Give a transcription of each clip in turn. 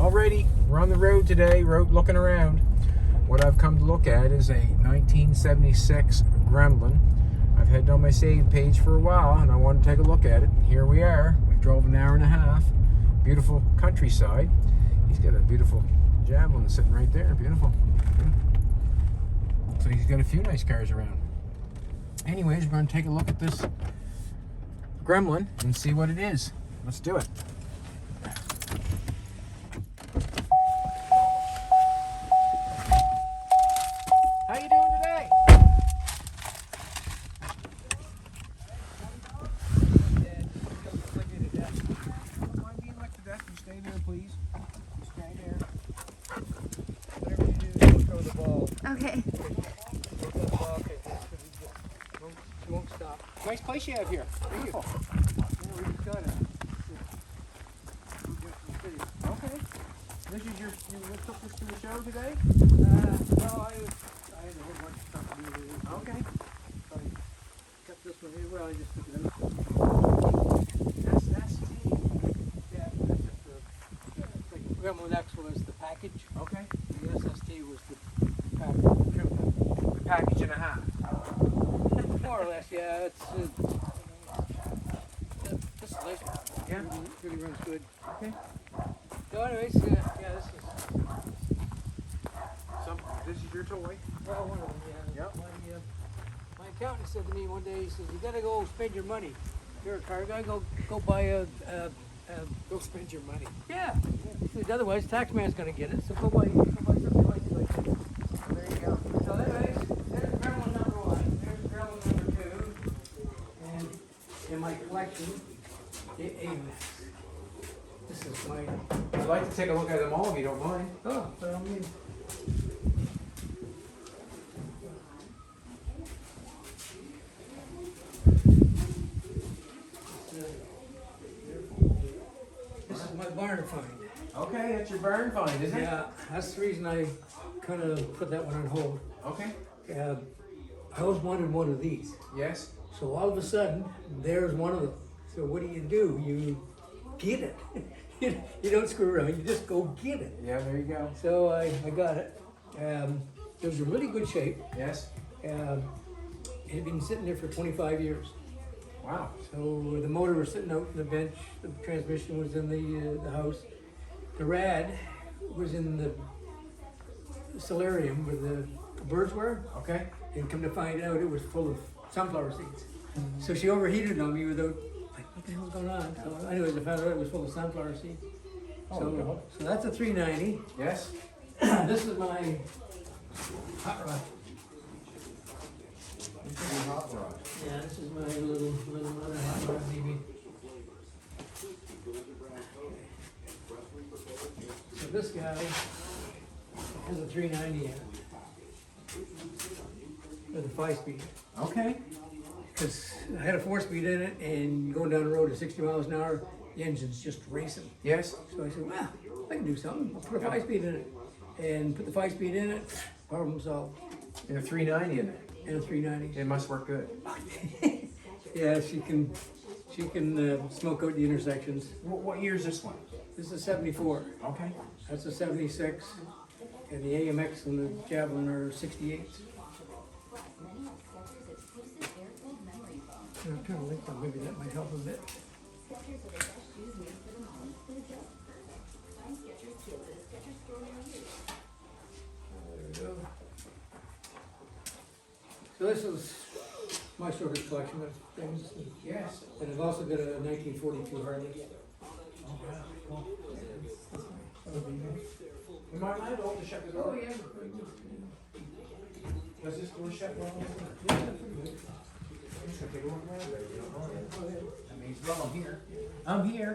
Alrighty, we're on the road today, looking around. What I've come to look at is a 1976 Gremlin. I've had it on my save page for a while and I wanted to take a look at it. And here we are. We drove an hour and a half. Beautiful countryside. He's got a beautiful Javelin sitting right there. Beautiful. So he's got a few nice cars around. Anyways, we're going to take a look at this Gremlin and see what it is. Let's do it. How you doing today? Don't mind being licked to death. You stay there, please. You stay there. Whatever you do, don't throw the ball. Okay. Throw the ball, okay. You won't stop. Nice place you have here. Beautiful. Yeah, we just got it. Okay. This is you took this to the show today? No, I had a whole bunch of stuff to do with it. Okay. So I got this one here. Well, I just took it out. SST. Yeah, that's just the Gremlin X was the package. Okay. The SST was the package. Trim package. The package and a half. More or less, yeah. It's this is nice. Yeah. Really runs good. Okay. So, anyways, yeah, this is This is your toy. well one of them. Yeah. Yep. My accountant said to me one day, he says, "You got to go spend your money. You're a car guy. Go buy a." Go spend your money. Yeah. He said, otherwise, tax man's gonna get it. So go buy something like that. There you go. So anyways, there's Gremlin number 1. There's Gremlin number 2. And in my collection, the AMAX. This is my. I'd like to take a look at them all if you don't mind. Oh, but I mean. This is my barn find. Okay, that's your barn find, isn't it? Yeah, that's the reason I kind of put that one on hold. Okay. I always wanted one of these. Yes. So all of a sudden, there's one of them. So what do? You get it. You don't screw around, you just go get it. Yeah, there you go. So I got it. It was in really good shape. Yes. It had been sitting there for 25 years. Wow. So the motor was sitting out on the bench, the transmission was in the house. The rad was in the solarium where the birds were. Okay. And come to find out, it was full of sunflower seeds. So she overheated on me without, like, what the hell's going on? So anyways, I found out it was full of sunflower seeds. Oh, So that's a 390. Yes. This is my hot rod. Hot rod. Yeah, this is my little other hot rod baby. So this guy has a 390 in it. With a 5-speed. Okay. Because I had a 4-speed in it, and going down the road at 60 miles an hour, the engine's just racing. Yes. So I said, well, I can do something. I'll put a 5-speed in it. And put the 5-speed in it, problem solved. And a 390 in it. And a 390. It must work good. Yeah, she can smoke out the intersections. What year is this one? This is 74. Okay. That's a 76. And the AMX and the Javelin are 68. I'm trying to think that maybe that might help a bit. There we go. So this is my sort of collection of things. Yes. And I've also got a 1942 Harley. Oh, yeah. Cool. That would be nice. Am I allowed to hold the shut the door? Oh, yeah. Does this door shut well? Yeah, that's pretty good. That means, well, I'm here. I'm here.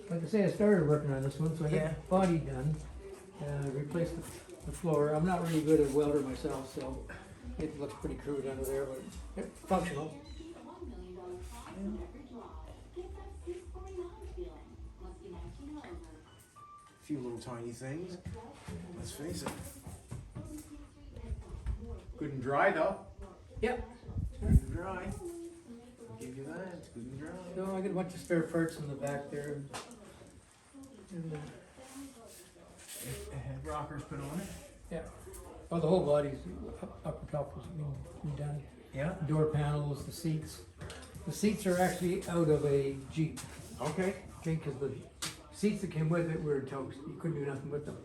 Like I say, I started working on this one, so I got Yeah. the body done. Replaced the floor. I'm not really good at welder myself, so it looks pretty crude under there, but it's functional. A few little tiny things. Let's face it. Good and dry though. Yep. Good and dry. Give do that. It's good and dry. No, I got a bunch of spare parts in the back there. And, It had rockers put on it. yeah. Well, the whole body's upper top was redone. Yeah. Door panels, the seats. The seats are actually out of a Jeep. Okay. Okay, because the seats that came with it were toast. You couldn't do nothing with them.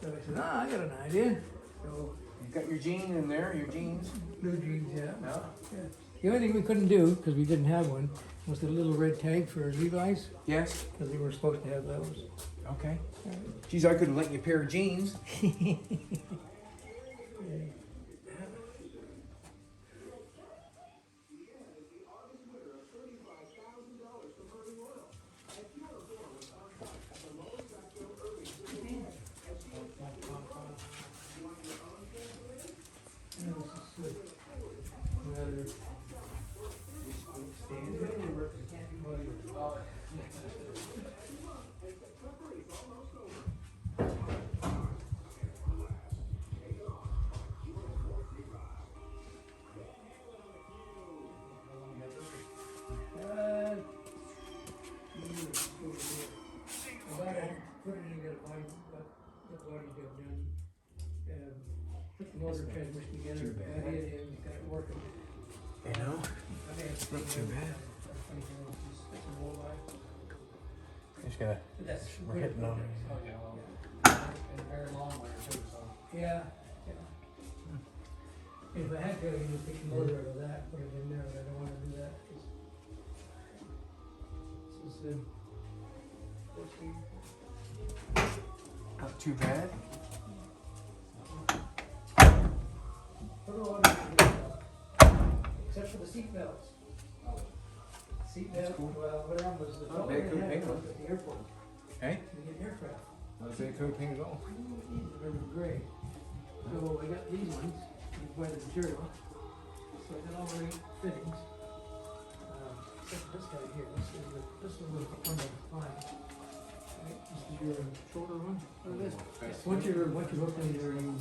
So I said, I got an idea. So You've got your jean in there, your jeans. blue jeans, yeah. No. Yeah. The only thing we couldn't do, because we didn't have one, was the little red tag for Levi's, Yes. because we were supposed to have those. Okay. Geez, I could have lent you a pair of jeans. Put the motor transmission together, got it in, got it working. You know? Not too bad. Just gotta. We're hitting on it. Yeah. If I had to, I could just take the motor out of that, put it in there, but I don't wanna do that. This is, 14. Not too bad. Except for the seat belts. Seat belts, cool. well, what happened was the fellow they that could had paint those them. at the airport, Hey? to get aircraft. Let's say coat paint at all. They were gray. So I got these ones, you buy the material. So I got all the right fittings. Except for this guy here, this is the one that I'm fine. Right, this is your shoulder one. Look at this. Once you're hooked in there, you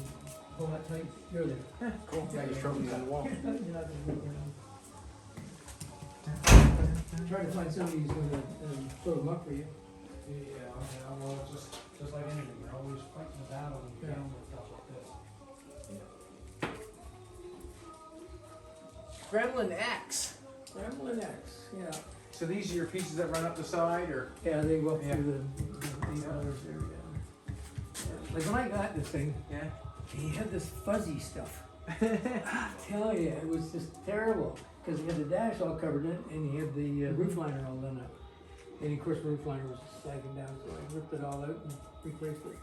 pull that tight, you're there. Cool. Yeah, your trophies on the wall. You're not gonna move around. Try to find somebody who's gonna throw them up for you. Yeah, well, it's just like anything, you're always fighting the battle and Yeah. dealing with stuff like this. Gremlin X. Gremlin X, yeah. So these are your pieces that run up the side, or? Yeah, they go up Yeah. through the others there, yeah. Like when I got this thing, Yeah. he had this fuzzy stuff. I tell you, it was just terrible. Because he had the dash all covered in it, and he had the roof liner all done up. And of course, the roof liner was sagging down, so I ripped it all out and replaced it.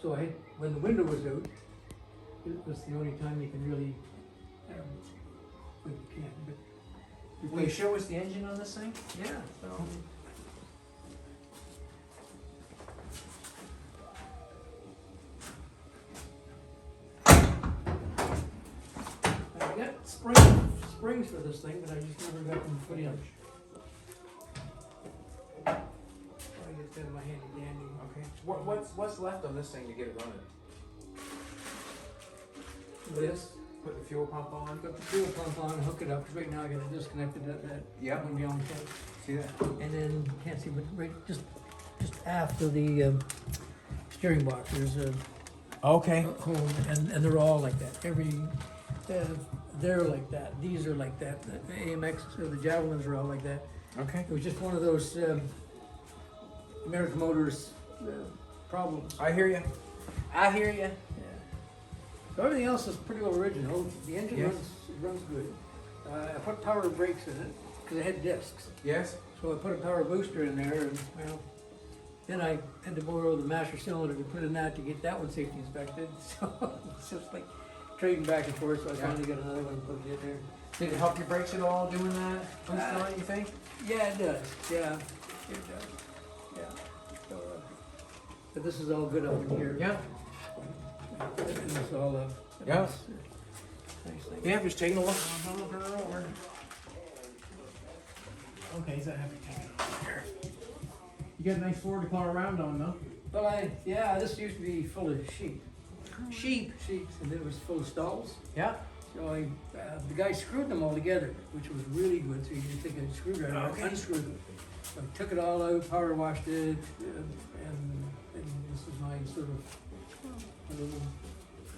So I had, when the window was out, it was the only time you can really, well, you can't, but. Will you show us the engine on this thing? Yeah, so. I got springs for this thing, but I just never got them put in. I get that in my handy dandy. Okay. What's left on this thing to get it running? This, Put the fuel pump on. got the fuel pump on and hook it up, because right now I got it disconnected that Yeah. 1 gallon tank. See that? And then, can't see, but right, just after the steering box, there's a Okay. hole, and they're all like that. They're like that, these are like that, the AMX, or the Javelins are all like that. Okay. It was just one of those American Motors problems. I hear you. I hear you. Yeah. So everything else is pretty well original. The engine Yes. runs good. I put power brakes in it because it had discs. Yes. So I put a power booster in there, and well, then I had to borrow the master cylinder to put in that to get that one safety inspected. So it's just like trading back and forth. So I finally got another one and put it in there. Did it help your brakes at all doing that? Boost on it, you think? Yeah, it does. Yeah, it does. Yeah. So, but this is all good up in here. Yeah. And it's all Yeah. nice thing. Yeah, just taking a look. I'll look her over. Okay, is that heavy taking over here? You got a nice floor to plow around on, though. Well, this used to be full of sheep, Sheep. and it was full of stalls. Yeah. So the guy screwed them all together, which was really good. So you just take a screwdriver, Okay. unscrew them. So I took it all out, power washed it, and this is my sort of little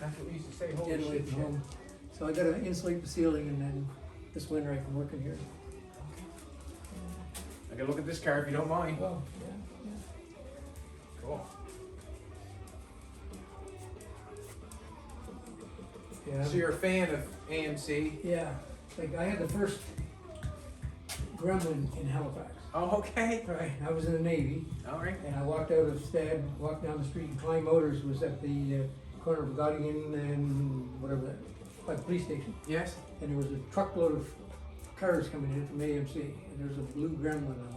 That's what we used to say. Holy getaway shit. from home. So I got to insulate the ceiling, and then this winter I can work in here. I can look at this car if you don't mind. Well, Cool. yeah. So you're a fan of AMC? Yeah, like I had the first Gremlin in Halifax. Oh, okay. Right. I was in the Navy, All right. and I walked out of Stad, walked down the street, and Klein Motors was at the corner of Godingen and whatever that, by the police station. Yes. And there was a truckload of cars coming in from AMC, and there was a blue Gremlin. And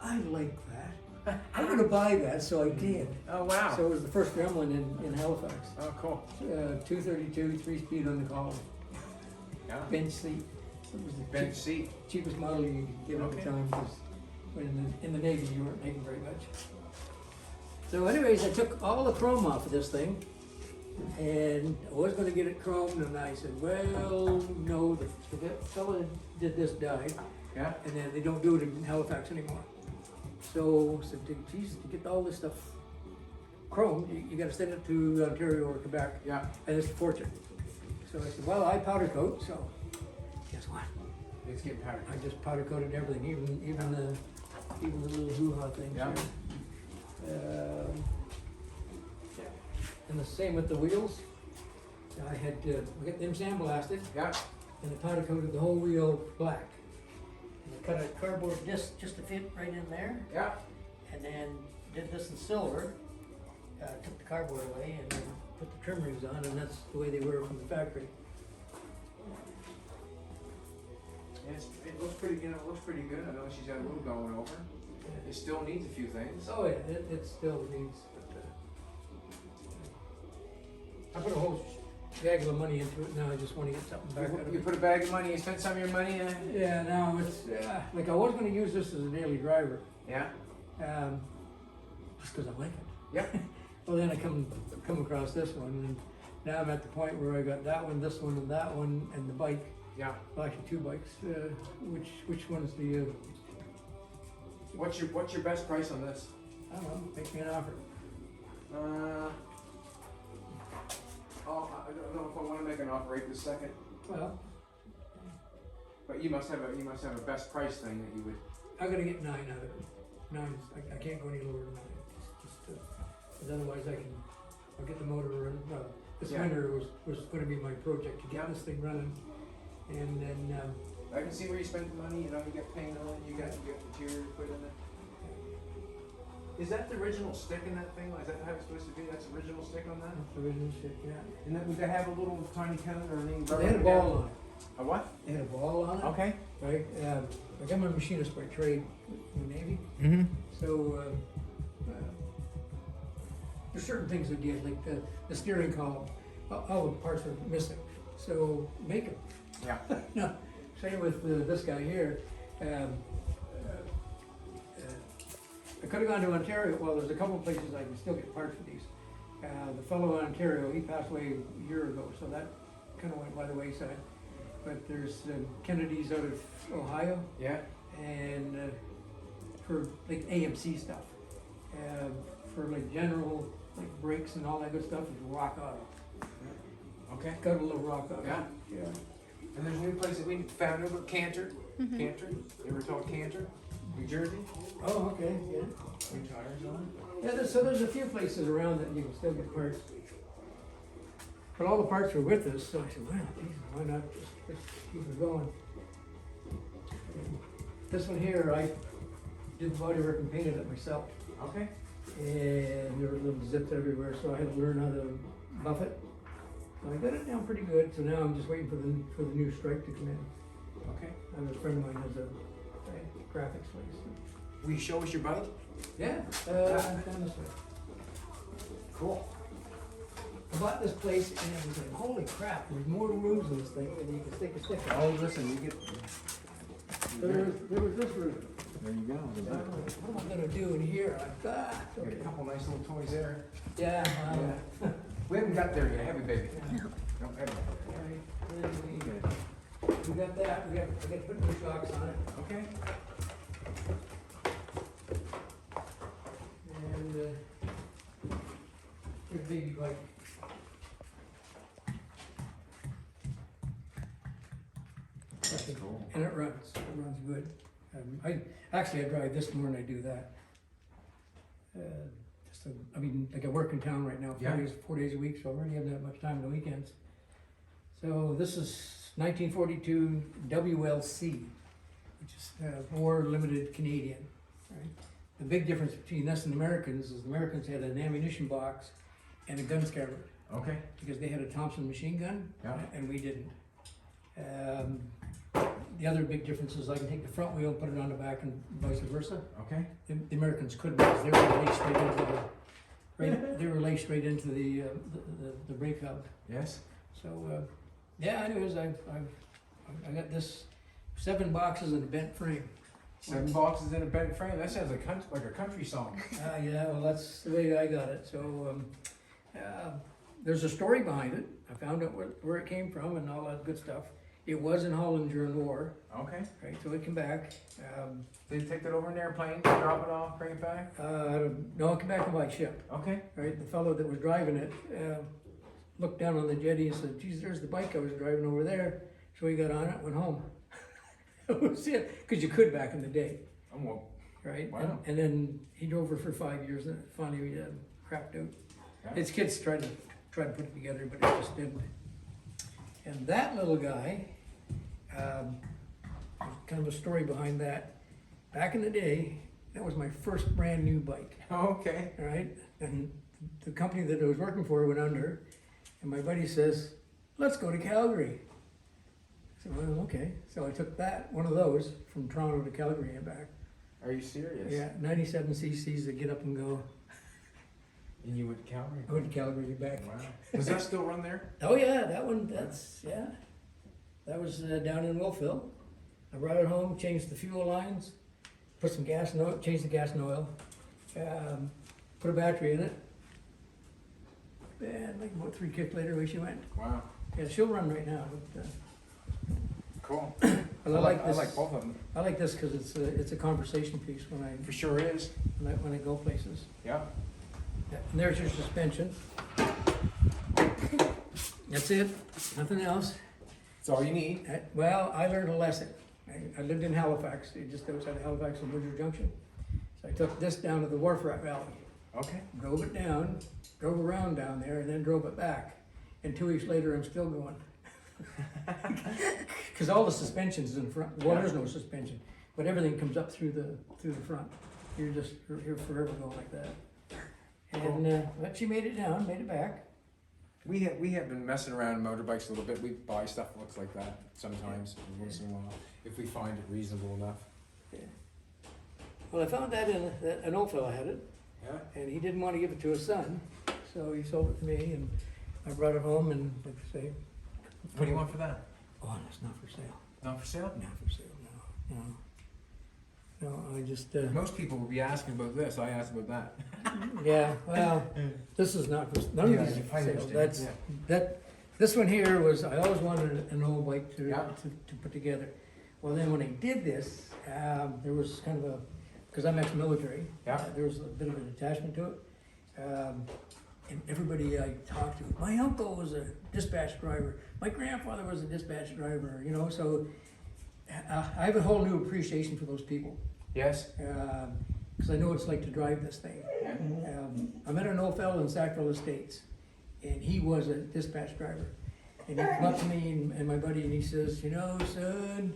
I went, I like that. I'm gonna buy that, so I did. Oh, wow. So it was the first Gremlin in Halifax. Oh, cool. 232, 3-speed on the column, Yeah. bench seat. It was the Bench seat. cheapest model you could get at the Okay. time, because when in the Navy you weren't making very much. So anyways, I took all the chrome off of this thing, and I was gonna get it chromed, and I said, well, no, the fellow that did this died, Yeah. and then they don't do it in Halifax anymore. So I said, geez, to get all this stuff chromed, you gotta send it to Ontario or Quebec, Yeah. and it's a fortune. So I said, well, I powder coat, so guess what? It's getting powdered. I just powder coated everything, even the little hoo-ha things. Yeah. Yeah. And the same with the wheels. I had to get them sandblasted, Yeah. and I powder coated the whole wheel black. And I cut a cardboard disc just to fit right in there, Yeah. and then did this in silver. Took the cardboard away and then put the trim rings on, and that's the way they were from the factory. It looks pretty, it looks pretty good. I know she's got a little going over. It still needs a few things. Oh yeah, it still needs, but, I put a whole gaggle of money into it, now I just wanna get something back out of You it. put a bag of money, you spent some of your money in? Yeah, now it's, like I was gonna use this as a daily driver, Yeah. just cause I like it. Yep. Well, then I come across this one, and now I'm at the point where I got that one, this one, and that one, and the bike. Yeah. Well, actually two bikes, which one's the, What's your best price on this? I don't know, make me an offer. I don't know if I want to make an offer right this second, Well, but you must have a best price thing that you would. I gotta get 9 out of it. 9 is, I can't go any lower than 9. Because otherwise I'll get the motor running. Well, this Yeah. winter was gonna be my project to get Yeah. this thing running. And then, I can see where you spend the money. You know, you get paint on it. You get material to put in it. Is that the original stick in that thing? Is that how it's supposed to be? That's the original stick on that? that's the original shit, yeah. And then would they have a little tiny counter or anything? They had a ball on it. A what? They had a ball on it. Okay. Right? I got my machinist by trade in the Navy. Mm-hmm. So, there's certain things I did, like the steering column, all the parts are missing. So make them. Yeah. No, same with this guy here. I could have gone to Ontario. Well, there's a couple of places I can still get parts for these. The fellow in Ontario, he passed away a year ago, so that kind of went by the wayside. But there's Kennedy's out of Ohio, Yeah. and for like AMC stuff. For like general like brakes and all that good stuff is Rock Auto. Okay. Got a little Rock Auto. Yeah. Yeah. And there's a new place that we found over Cantor. Cantor. You ever told Cantor? New Jersey. Oh, okay, yeah. New tires on Yeah, there's a few places around that you can still get parts. But all the parts were with us, so I said, well, geez, why not just keep it going? This one here, I did the body work and painted it myself. it. Okay. And there were little zips everywhere, so I had to learn how to buff it. So I got it down pretty good, so now I'm just waiting for the new stripe to come in. Okay. I have a friend of mine has a graphics place. Will you show us your bike? Yeah, down this way. Cool. I bought this place and I was like, holy crap, there's more rooms in this thing than you can stick a stick on. Oh, listen, you get. There was this room. There you go. What am I gonna do in here? I thought, Got a couple nice little toys there. yeah, We haven't got there yet, have we, baby? yeah. No, I don't. Alright, then we got that, I got to put new shocks on it. Okay. And, your baby bike. Cool. And it runs good. I drive this more than I do that. Like I work in town right now, Yeah. 4 days a week, so I really haven't that much time on the weekends. So this is 1942 WLC, which is War Limited Canadian, right? The big difference between us and the Americans is the Americans had an ammunition box and a gun scabbard, Okay. because they had a Thompson machine gun, Yeah. and we didn't. The other big difference is I can take the front wheel, put it on the back, and vice versa. Okay. The Americans couldn't, because they were laid straight into they were laid straight into the brake hub. Yes. So yeah. Anyways, I got this 7 boxes and a bent frame. 7 boxes in a bent frame. That sounds like a country song. Yeah, well, that's the way I got it. So there's a story behind it. I found out where it came from and all that good stuff. It was in Holland during the war, Okay. right? So it came back. Did you take that over in an airplane, drop it off, bring it back? No, it came back by ship. Okay. Right, the fellow that was driving it looked down on the jetty and said, "Geez, there's the bike I was driving over there." So he got on it, went home. That was it, because you could back in the day, Oh, well, right? Wow. And then he drove her for 5 years, and finally crapped out. yeah. His kids tried to put it together, but it just didn't. And that little guy, there's kind of a story behind that. Back in the day, that was my first brand new bike. Okay. All right, and the company that I was working for went under, and my buddy says, "Let's go to Calgary." I said, "Well, okay." So I took one of those from Toronto to Calgary and back. Are you serious? Yeah, 97 cc's to get up and go. And you went to Calgary? I went to Calgary and back. Wow. Does that still run there? Oh yeah, that one. That was down in Wolfville. I brought it home, changed the fuel lines, put some gas and oil, changed the gas and oil, put a battery in it. And like about 3 kicks later, away she went. Wow. Yeah, she'll run right now. But, Cool. I like this. I like both of them. I like this because it's a conversation piece when For sure is. I go places. Yeah. Yeah, and there's your suspension. That's it. Nothing else. That's all you need. Well, I learned a lesson. I lived in Halifax, just outside of Halifax in Windsor Junction. So I took this down to the Wharf Rat Valley, Okay. drove it down, drove around down there, and then drove it back. And 2 weeks later, I'm still going. Because all the suspension's in front. Well, there's no suspension, but everything comes up through the front. You're forever going like that. And but she made it down, made it back. We have been messing around in motorbikes a little bit. We buy stuff that looks like that sometimes, once in a while, if we find it reasonable enough. Yeah. Well, I found that an old fella had it, Yeah. and he didn't want to give it to his son, so he sold it to me, and I brought it home, and like I say, What do you want for that? oh, it's not for sale. Not for sale? Not for sale. No, I just. Most people would be asking about this. I asked about that. Yeah, well, this is not for none of these are for I sale. understand, That's this one here was I always wanted an old bike to Yeah. to put together. Well, then when I did this, there was kind of a because I'm ex-military. Yeah. There was a bit of an attachment to it, and everybody I talked to, my uncle was a dispatch driver, my grandfather was a dispatch driver. You know, so I have a whole new appreciation for those people. Yes. Because I know what it's like to drive this thing. I met an old fellow in Sackville Estates, and he was a dispatch driver. And he came up to me and my buddy, and he says, "You know, son,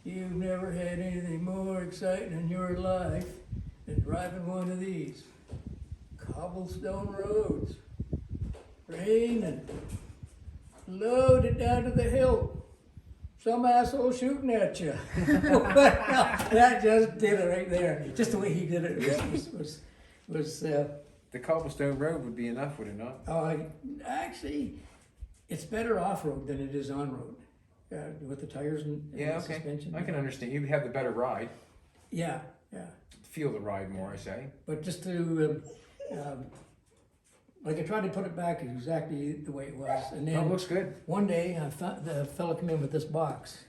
you've never had anything more exciting in your life than driving one of these cobblestone roads, raining, loaded down to the hilt. Some asshole shooting at you." That just did it right there. Just the way he did it was The cobblestone road would be enough, would it not? actually, it's better off-road than it is on-road with the tires and Yeah, the okay. suspension. I can understand. You have the better ride. Yeah. Feel the ride more, I say. But just to Like I tried to put it back exactly the way it was, and Oh, then looks good. one day the fellow came in with this box.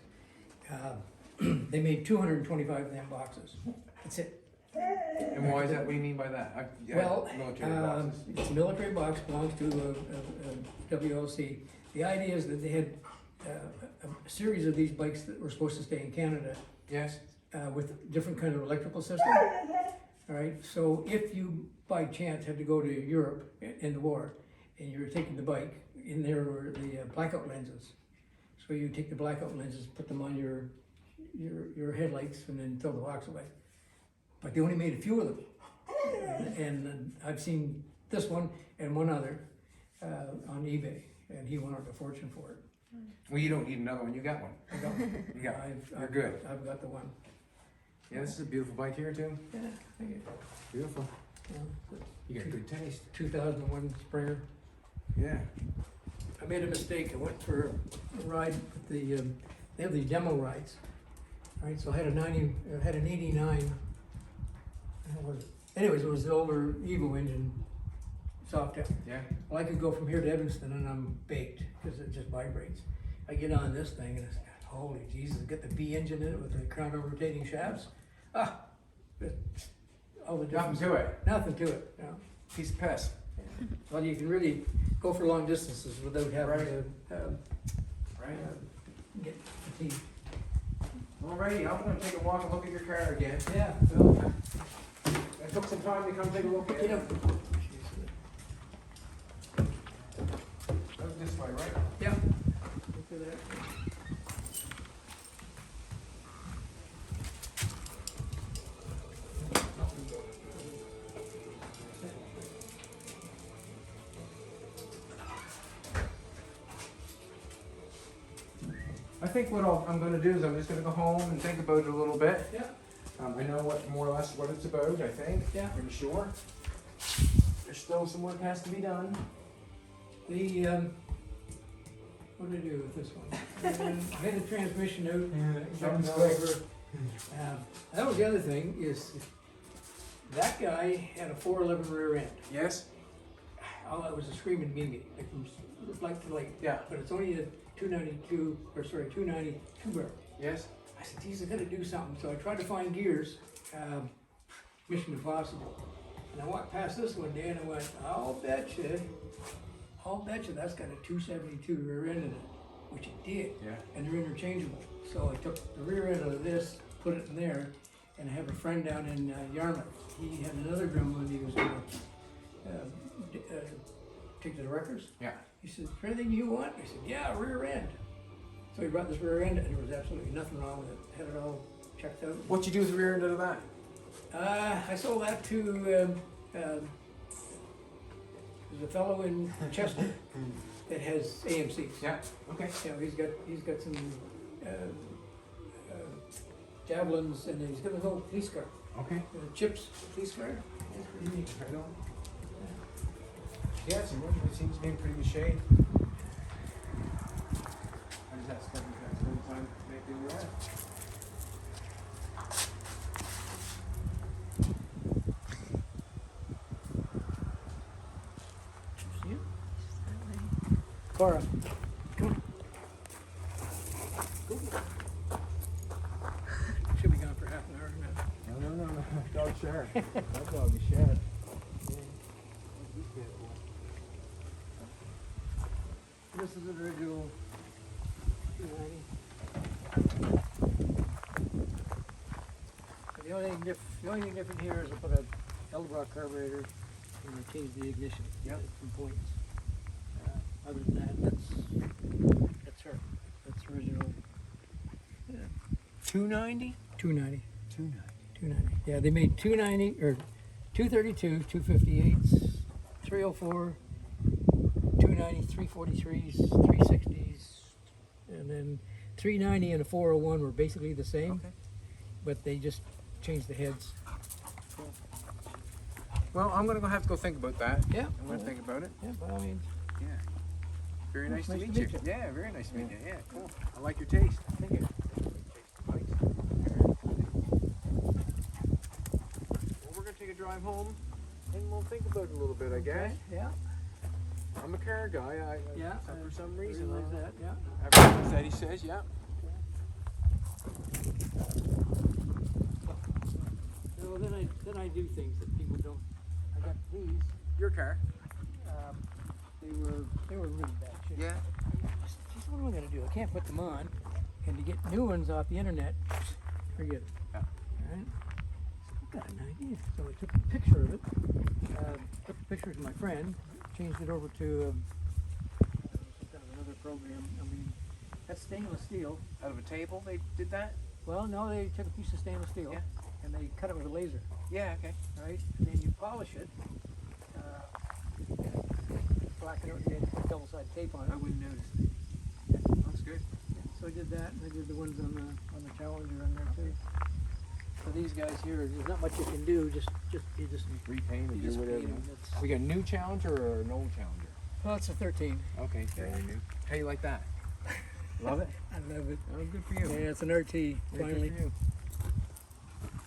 They made 225 of them boxes. That's it. And why is that? What do you mean by that? Well, Military boxes. it's a military box, belongs to a WLC. The idea is that they had a series of these bikes that were supposed to stay in Canada Yes. with different kind of electrical system. All right, so if you by chance had to go to Europe in the war and you were taking the bike, in there were the blackout lenses. So you take the blackout lenses, put them on your headlights, and then throw the box away. But they only made a few of them, and I've seen this one and one other on eBay, and he wanted a fortune for it. Well, you don't need another one. You got one. I got one. You got one. You're good. I've got the one. Yeah, this is a beautiful bike here too. Yeah, I get it. Beautiful. Yeah, You got good taste. 2001 Springer. Yeah. I made a mistake. I went for a ride with the, they have these demo rides. All right, so I had an 89. Anyways, it was the older Evo engine, soft top. Yeah. Well, I could go from here to Evanston and I'm baked because it just vibrates. I get on this thing and it's, holy Jesus, get the B engine in it with the crown rotating shafts. All the Nothing difference. to it. Nothing to it. No. Piece of piss. Well, you can really go for long distances without having Right. to Right. get fatigued. Alrighty, I'm gonna take a walk and look at your car again. Yeah, well, It took some time to come take a look at you it. know, That was this way, right? yeah. Look at that. I think what I'm gonna do is I'm just gonna go home and think about it a little bit. Yeah, I know what more or less what it's about, I think. Yeah. Pretty sure. There's still some work has to be done. the, what did I do with this one? I had the transmission out. Something's jumped quick. over. That was the other thing, is that guy had a 411 rear end. Yes? Oh, it was a screaming Mimi, like from light to light. Yeah. But it's only a 290 two-barrel. Yes? I said, geez, I gotta do something. So I tried to find gears, Mission Impossible. And I walked past this one day and I went, I'll bet you that's got a 272 rear end in it, which it did. Yeah. And they're interchangeable. So I took the rear end of this, put it in there, and I have a friend down in Yarmouth. He had another Gremlin he was gonna take to the wreckers. Yeah. He said, is there anything you want? I said, yeah, rear end. So he brought this rear end and there was absolutely nothing wrong with it. Had it all checked out. What'd you do with the rear end of that? I sold that to, there's a fellow in Chester that has AMCs. Yeah. Okay. You know, he's got some Javelins and he's got a little police car. Okay. Chips police car. That's pretty neat. Right on. Yeah, it seems to be in pretty good shape. I just have to spend time making it right. Cora, come on. Go. Should be gone for half an hour now. No. Dog share. That dog is shared. This is the original 290. The only thing different here is I put a Eldrock carburetor and I changed the ignition. Yep. Some points. Other than that, that's her. That's original. 290? 290. 290. 290. Yeah, they made 290 or 232, 258s, 304, 290, 343s, 360s, and then 390 and a 401 were basically the same, Okay. but they just changed the heads. Well, I'm gonna have to go think about that. Yeah. I'm gonna think about it. Yeah, by all means. Yeah. Very Well, nice to nice meet to you. meet you. Yeah, very nice to meet you. Yeah, cool. I like your taste. Thank you. Well, we're gonna take a drive home and we'll think about it a little bit, I guess. Yeah. I'm a car guy. Yeah. For some I reason. realize that, yeah. Everything that he says, yeah. So then I do things that people don't. I got these. Your car. They were really bad shape. Yeah. Just what am I gonna do? I can't put them on, and to get new ones off the internet, forget it. Yeah. All right. So I've got an idea. So I took a picture of it. Took the picture to my friend, changed it over to some kind of another program. I mean, that's stainless steel. Out of a table, they did that. Well, no, they took a piece of stainless steel Yeah. and they cut it with a laser, Yeah. Okay. right? And then you polish it, blacken it, and put double-sided tape on I it. wouldn't notice. Looks good. So I did that, and I did the ones on the Challenger on there too. So these guys here, there's not much you can do. You just Repaint or you do just whatever. paint 'em. That's- We got a new Challenger or an old Challenger? Well, it's a 13. Okay, very new. How you like that? Love it? I love it. Oh, good for you. Yeah, it's an RT. Yeah, good Finally. for you.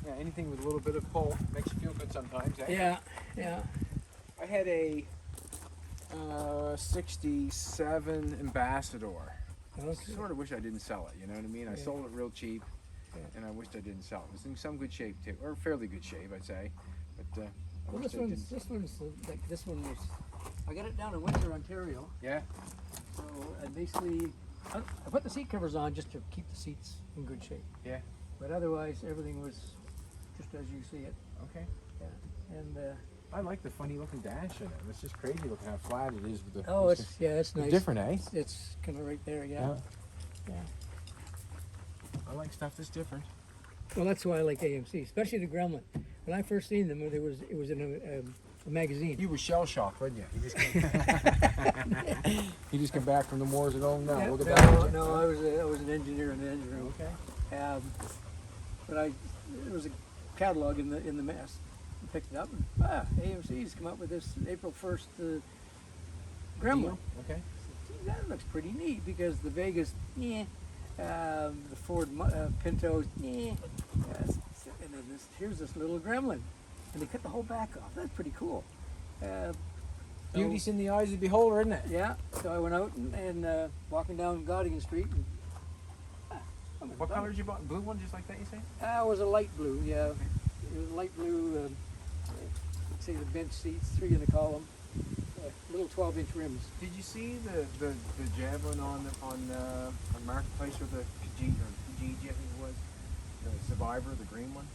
Yeah, anything with a little bit of pull makes you feel good sometimes, eh? Yeah, yeah. I had a 67 Ambassador. Okay. Sort of wish I didn't sell it, you know what I mean? I Yeah. sold it real cheap, Yeah. and I wished I didn't sell it. It was in some good shape too, or fairly good shape, I'd say. But I Well, wished this I one's like this one was. I got it down in Windsor, Ontario. Yeah. So I basically I put the seat covers on just to keep the seats in good shape. Yeah. But otherwise, everything was just as you see it. Okay. Yeah. And I like the funny looking dash in it. It's just crazy looking how flat it is with the. oh, it's nice. different, eh? It's kind of right there, yeah. Yeah. I like stuff that's different. Well, that's why I like AMC, especially the Gremlin. When I first seen them, it was in a magazine. You were shell shocked, wasn't you? You just came back from the wars at home now. Yeah, Look at no, that. no, I was an engineer in the engine room. Okay. But there was a catalog in the mess. I picked it up and AMC's come up with this April 1st Gremlin. Deal? Okay. Gee, that looks pretty neat because the Vegas, yeah, the Ford Pintos, yeah, and then here's this little Gremlin, and they cut the whole back off. That's pretty cool. Beauty's in the eyes of the beholder, isn't it? Yeah, so I went out and walking down Gottingen Street. And, What color did you buy? Blue one, just like that, you say? it was a light blue, yeah. It was light blue, say the bench seats, 3 in the column, little 12-inch rims. Did you see the Javelin on Marketplace with the Kijiji, I think it was? The Survivor, the green one?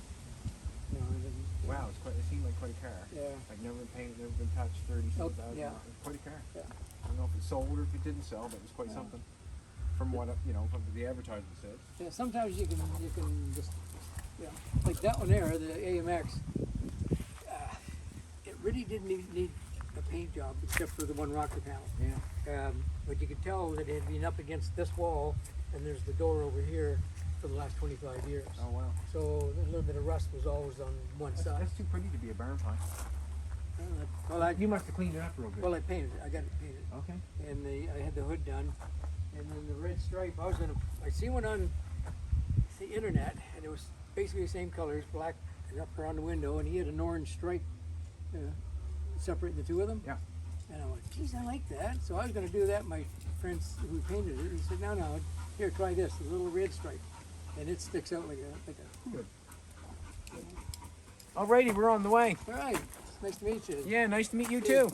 No, I didn't. Wow, it seemed like quite a car. Yeah. Like never been painted, never been touched, 30,000. yeah. It was quite a car. Yeah. I don't know if it sold or if it didn't sell, but it was quite Yeah. something. From what from the advertisement said. Yeah, sometimes you can just, like that one there, the AMX. It really didn't need a paint job except for the one rocker panel. Yeah. But you could tell that it had been up against this wall, and there's the door over here for the last 25 years. Oh wow. So a little bit of rust was always on one side. That's too pretty to be a barn find. You must have cleaned it up real good. well, I painted it. I got it painted. Okay. And I had the hood done, and then the red stripe. I see one on the internet, and it was basically the same colors, black and up around the window, and he had an orange stripe separating the two of them. Yeah. And I went, geez, I like that. So I was going to do that. My friend who painted it, he said, no, here, try this, the little red stripe, and it sticks out like a. Good. Alrighty, we're on the way. All right, it's nice to meet you. Yeah, nice to meet you Yeah. too.